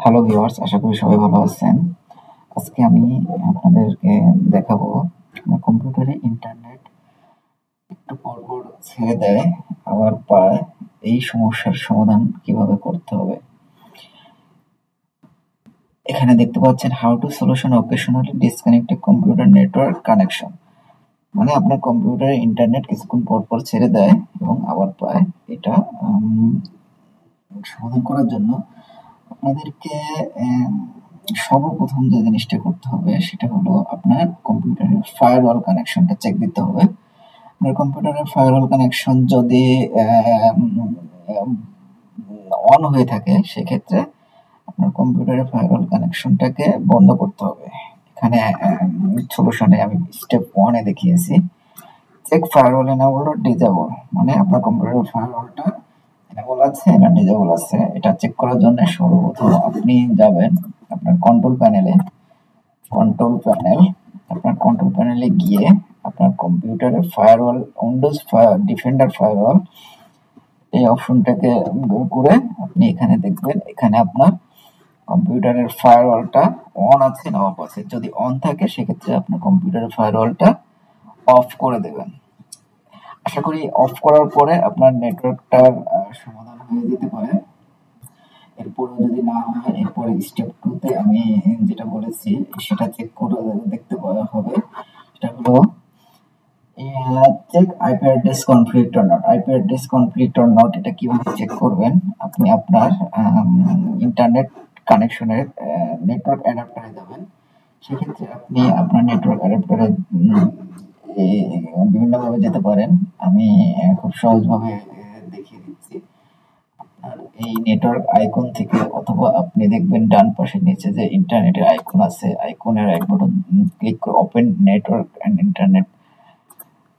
Hello viewers, আশা করি সবাই ভালো আছেন। আজকে আমি আপনাদেরকে দেখাবো কম্পিউটারে ইন্টারনেট একটু পরপর ছেড়ে দেয় আবার পায়, এই সমস্যার সমাধান কিভাবে করতে হবে। এখানে দেখতে পাচ্ছেন how to solution occasionally disconnected computer network connection. মানে আপনার কম্পিউটারে ইন্টারনেট কিছুক্ষণ পরপর ছেড়ে দেয় এবং আবার পায়। এটা সমাধান করার জন্য আপনাদেরকে সর্বপ্রথম যে জিনিসটা করতে হবে সেটা হলো আপনার কম্পিউটারের ফায়ারওয়াল কানেকশনটা চেক দিতে হবে। আপনার কম্পিউটারের ফায়ারওয়াল কানেকশন যদি অন হয়ে থাকে সেক্ষেত্রে আপনার কম্পিউটারের ফায়ারওয়াল কানেকশনটাকে বন্ধ করতে হবে। এখানে সলিউশনে আমি স্টেপ 1 এ দেখিয়েছি check firewall enable or disable, মানে আপনার কম্পিউটারের ফায়ারওয়ালটা এনেবল আছে না ডিসেবল আছে এটা চেক করার জন্য সর্বপ্রথম আপনি যাবেন আপনার কন্ট্রোল প্যানেলে গিয়ে আপনার কম্পিউটারের ফায়ারওয়াল উইন্ডোজ ডিফেন্ডার ফায়ারওয়াল এই অপশনটাকে বের করে আপনি এখানে দেখবেন এখানে আপনার কম্পিউটারের ফায়ারওয়ালটা অন আছে না অফ আছে। যদি অন থাকে সেক্ষেত্রে আপনার কম্পিউটারের ফায়ারওয়ালটা অফ করে দেবেন। আশা করি অফ করার পরে আপনার নেটওয়ার্কটার সমাধান হয়ে যেতে পারে। এরপরে যদি না হয় এরপরে স্টেপ 2 তে আমি যেটা বলেছি সেটা চেক করে দেখতে হবে। সেটা হলো check IP address conflict or not. IP address conflict or not এটা কিভাবে চেক করবেন? আপনি আপনার ইন্টারনেট কানেকশনের নেটওয়ার্ক অ্যাডাপ্টারে যাবেন। সেক্ষেত্রে আপনি আপনার নেটওয়ার্ক অ্যাডাপ্টারে বিভিন্নভাবে যেতে পারেন। আমি খুব সহজভাবে দেখিয়ে দিচ্ছি। এই নেটওয়ার্ক আইকন থেকে অথবা আপনি দেখবেন ডান পাশের নিচে যে ইন্টারনেটের আইকন আছে, আইকনের এক বাটন ক্লিক করে open network and internet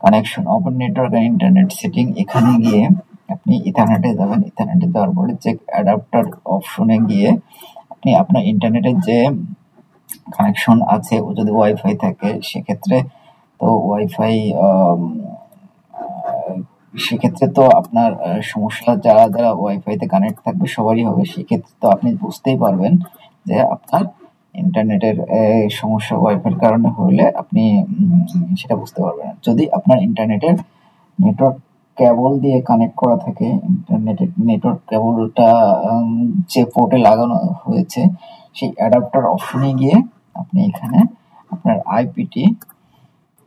connection, open network and internet setting, এখানে গিয়ে আপনি ইথারনেটে যাবেন। ইথারনেটে যাওয়ার পরে চেক অ্যাডাপ্টার অপশনে গিয়ে আপনি আপনার ইন্টারনেটের যে কানেকশন আছে ও যদি ওয়াইফাই থাকে সেক্ষেত্রে তো ওয়াইফাই সেক্ষেত্রে তো আপনার সমস্যা যারা ওয়াইফাইতে কানেক্ট থাকবে সবারই হবে। সেক্ষেত্রে তো আপনি বুঝতেই পারবেন যে আপনার ইন্টারনেটের সমস্যা ওয়াইফাইয়ের কারণে হলে আপনি সেটা বুঝতে পারবেন না। যদি আপনার ইন্টারনেটের নেটওয়ার্ক কেবল দিয়ে কানেক্ট করা থাকে, ইন্টারনেটের নেটওয়ার্ক কেবলটা যে পোর্টে লাগানো হয়েছে সেই অ্যাডাপ্টার অপশনে গিয়ে আপনি এখানে আপনার আইপিটি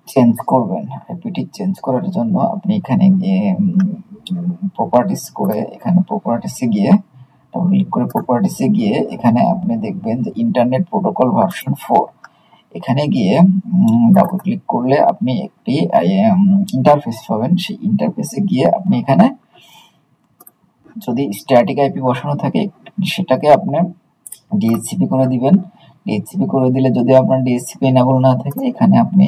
চেঞ্জ করবেন। আইপিটি চেঞ্জ করার জন্য আপনি এখানে গিয়ে প্রপার্টিস করে এখানে প্রপার্টিসে গিয়ে ডাবল ক্লিক করে প্রপার্টিসে গিয়ে এখানে আপনি দেখবেন যে ইন্টারনেট প্রোটোকল ভার্সন 4 এখানে গিয়ে ডাবল ক্লিক করলে আপনি একটি ইন্টারফেস পাবেন। সেই ইন্টারফেসে গিয়ে আপনি এখানে যদি স্ট্যাটিক আইপি বসানো থাকে সেটাকে আপনি ডিএইচসিপি করে দিবেন। ডিএইচসিপি করে দিলে যদি আপনার ডিএইচসিপি এনেবল না থাকে এখানে আপনি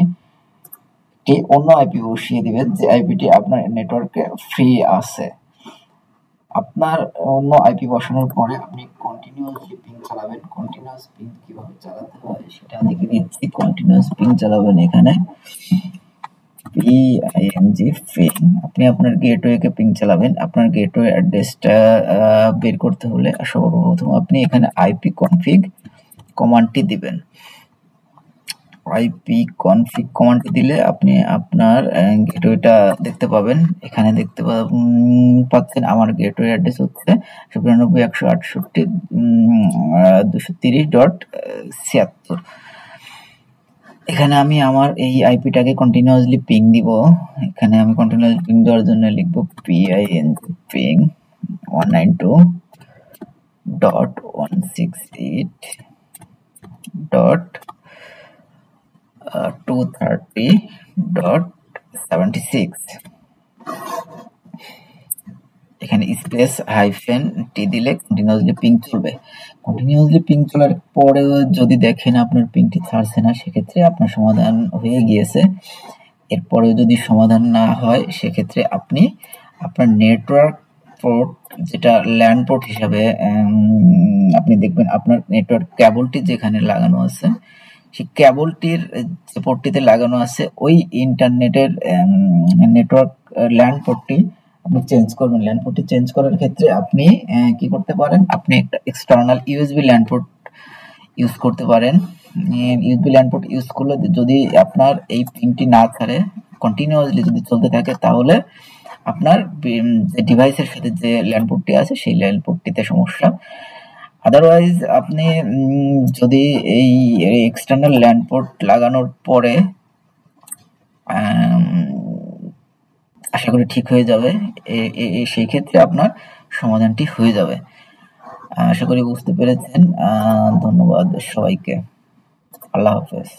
একটি অন্য আইপি বসিয়ে দিবেন যে আইপিটি আপনার নেটওয়ার্কে ফ্রি আছে। আপনার অন্য আইপি বসানোর পরে আপনি কন্টিনিউয়াসলি পিং চালাবেন। কন্টিনিউয়াস পিং কিভাবে চালাতে হয় সেটা দেখে দিচ্ছি। কন্টিনিউয়াস পিং চালাবেন এখানে পিআইএনজি পিং। আপনি আপনার গেটওয়েকে পিং চালাবেন। আপনার গেটওয়ে অ্যাড্রেসটা বের করতে হলে সর্বপ্রথম আপনি এখানে আইপি কনফিগ কমান্ডটি দিবেন। আইপি কনফিগ কমান্ডটি দিলে আপনি আপনার গেটওয়েটা দেখতে পাবেন। এখানে দেখতে পাচ্ছেন আমার গেটওয়ে অ্যাড্রেস হচ্ছে 192.168.230.76। এখানে আমি আমার এই আইপিটাকে কন্টিনিউয়াসলি পিং দিব। এখানে আমি কন্টিনিউয়াসলি পিং দেওয়ার জন্য লিখব পিআইএনজি পিং 192.168.230.76। এখানে স্পেস হাইফেন টি দিলে কন্টিনিউয়াসলি পিং চলবে। কন্টিনিউয়াসলি পিং চলার পরে যদি দেখেন আপনার পিংটি ছাড়ছে না সেক্ষেত্রে আপনার সমাধান হয়ে গিয়েছে। এরপরে যদি সমাধান না হয় সেক্ষেত্রে আপনি আপনার নেটওয়ার্ক পোর্ট যেটা ল্যান্ড পোর্ট হিসাবে আপনি দেখবেন আপনার নেটওয়ার্ক কেবলটি যেখানে লাগানো আছে সেই কেবলটির যে পোর্টটিতে লাগানো আছে ওই ইন্টারনেটের নেটওয়ার্ক ল্যান্ড পোর্টটি আপনি চেঞ্জ করবেন। ল্যান্ড পোর্টটি চেঞ্জ করার ক্ষেত্রে আপনি কি করতে পারেন, আপনি একটা external USB land port use করতে পারেন। ইউএসবি ল্যান্ড পোর্ট ইউজ করলে যদি আপনার এই পিনটি না ছাড়ে, কন্টিনিউয়াসলি যদি চলতে থাকে, তাহলে আপনার যে ডিভাইসের সাথে যে ল্যান্ড পোর্টটি আছে সেই ল্যান্ড পোর্টটিতে সমস্যা। আদারওয়াইজ আপনি যদি এই এক্সটার্নাল ল্যান্ড পোর্ট লাগানোর পরে আশা করি ঠিক হয়ে যাবে, সেই ক্ষেত্রে আপনার সমাধানটি হয়ে যাবে। আশা করি বুঝতে পেরেছেন। ধন্যবাদ সবাইকে। আল্লাহ হাফেজ।